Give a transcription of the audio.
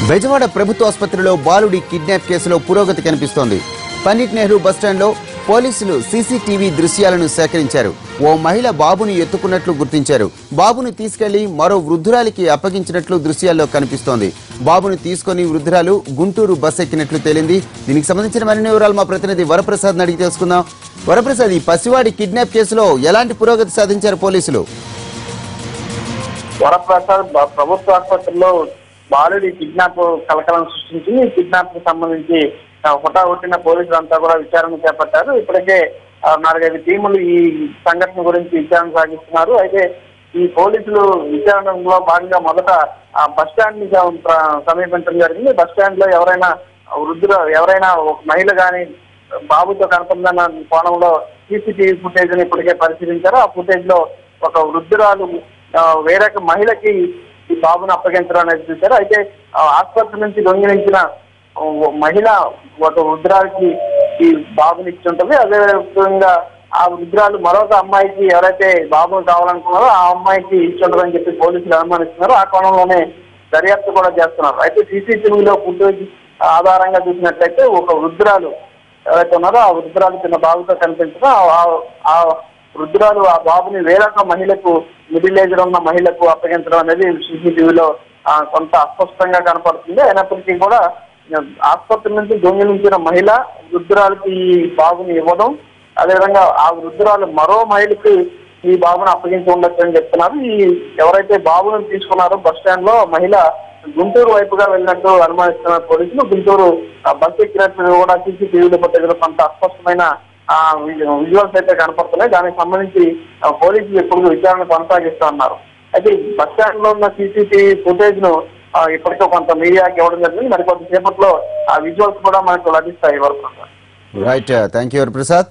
బెజవాడ ప్రభుత్వ ఆసుపత్రిలో బాలుడి కిడ్నాప్ కేసులో పురోగతి కనిపిస్తోంది. పండిట్ నెహ్రూ బస్టాండ్లో పోలీసులు సీసీటీవీ దృశ్యాలను సేకరించారు. ఓ మహిళ బాబుని ఎత్తుకున్నట్లు గుర్తించారు. బాబును తీసుకెళ్లి మరో వృద్ధురాలికి అప్పగించినట్లు దృశ్యాల్లో కనిపిస్తోంది. బాబును తీసుకుని వృద్ధురాలు గుంటూరు బస్ ఎక్కినట్లు తేలింది. దీనికి సంబంధించిన మరిన్ని వివరాలు మా ప్రతినిధి వరప్రసాద్ అడిగి తెలుసుకుందాం. వరప్రసాద్, ఈ పసివాడి కిడ్నాప్ కేసులో ఎలాంటి పురోగతి సాధించారు పోలీసులు? వరప్రసాద్ ప్రభుత్వ ఆసుపత్రిలో బాలుడి కిడ్నాప్ కలకలం సృష్టించి కిడ్నాప్ కు సంబంధించి హుటాహుటిన పోలీసులంతా కూడా విచారణ చేపట్టారు. ఇప్పటికే 4-5 టీములు ఈ సంఘటన గురించి విచారణ సాగిస్తున్నారు. అయితే ఈ పోలీసులు విచారణలో భాగంగా మొదట బస్ స్టాండ్ ని సమీపించడం జరిగింది. బస్ స్టాండ్ లో ఎవరైనా ఒక మహిళ గాని బాబుతో కనపడిందన్న కోణంలో సీసీటీవీ ఫుటేజ్ ని ఇప్పటికే పరిశీలించారు. ఆ ఫుటేజ్ లో ఒక వృద్ధురాలు వేరొక మహిళకి ఈ బాబును అప్పగించడం అనేది చూశారు. అయితే ఆసుపత్రి నుంచి దొంగిలించిన మహిళ ఒక వృద్ధురాలికి ఈ బాబుని ఇచ్చి ఉంటుంది. అదే విధంగా ఆ వృద్ధురాలు మరొక అమ్మాయికి ఎవరైతే బాబును కావాలనుకున్నారో ఆ అమ్మాయికి ఇచ్చి ఉంటుందని చెప్పి పోలీసులు అనుమానిస్తున్నారు. ఆ కోణంలోనే దర్యాప్తు కూడా చేస్తున్నారు. అయితే సీసీటీవీలో ఫుటేజ్ ఆధారంగా చూసినట్లయితే ఒక వృద్ధురాలు ఎవరైతే ఉన్నారో ఆ వృద్ధురాలు చిన్న బాబుతో కనిపించడం, ఆ వృద్ధురాలు ఆ బాబుని వేరొక మహిళకు, మిడిల్ ఏజ్ ఉన్న మహిళకు అప్పగించడం అనేది సీసీటీవీలో కొంత అస్పష్టంగా కనపడుతుంది. అయినప్పటికీ కూడా ఆసుపత్రి నుంచి దొంగిలించిన మహిళ వృద్ధురాలకి ఈ బాబుని ఇవ్వడం, అదేవిధంగా ఆ వృద్ధురాలు మరో మహిళకి ఈ బాబును అప్పగించి ఉండొచ్చు అని చెప్తున్నారు. ఈ ఎవరైతే బాబును తీసుకున్నారో బస్ స్టాండ్ లో మహిళ గుంటూరు వైపుగా వెళ్ళినట్టు అనుమానిస్తున్నారు పోలీసులు. గుంటూరు బస్ ఎక్కినట్టు కూడా సీసీటీవీలో ఫుటేజ్లో కొంత అస్పష్టమైన విజువల్స్ అయితే కనపడుతున్నాయి. దానికి సంబంధించి పోలీసులు ఇప్పుడు విచారణ కొనసాగిస్తూ ఉన్నారు. అయితే బస్ స్టాండ్ లో ఉన్న సీసీటీవీ ఫుటేజ్ ను ఇప్పటికే కొంత మీడియాకి ఇవ్వడం జరిగింది. మరి కొంతసేపట్లో ఆ విజువల్స్ కూడా మనకు లభిస్తాయి. వరకు రైట్, థ్యాంక్ యూ ప్రసాద్.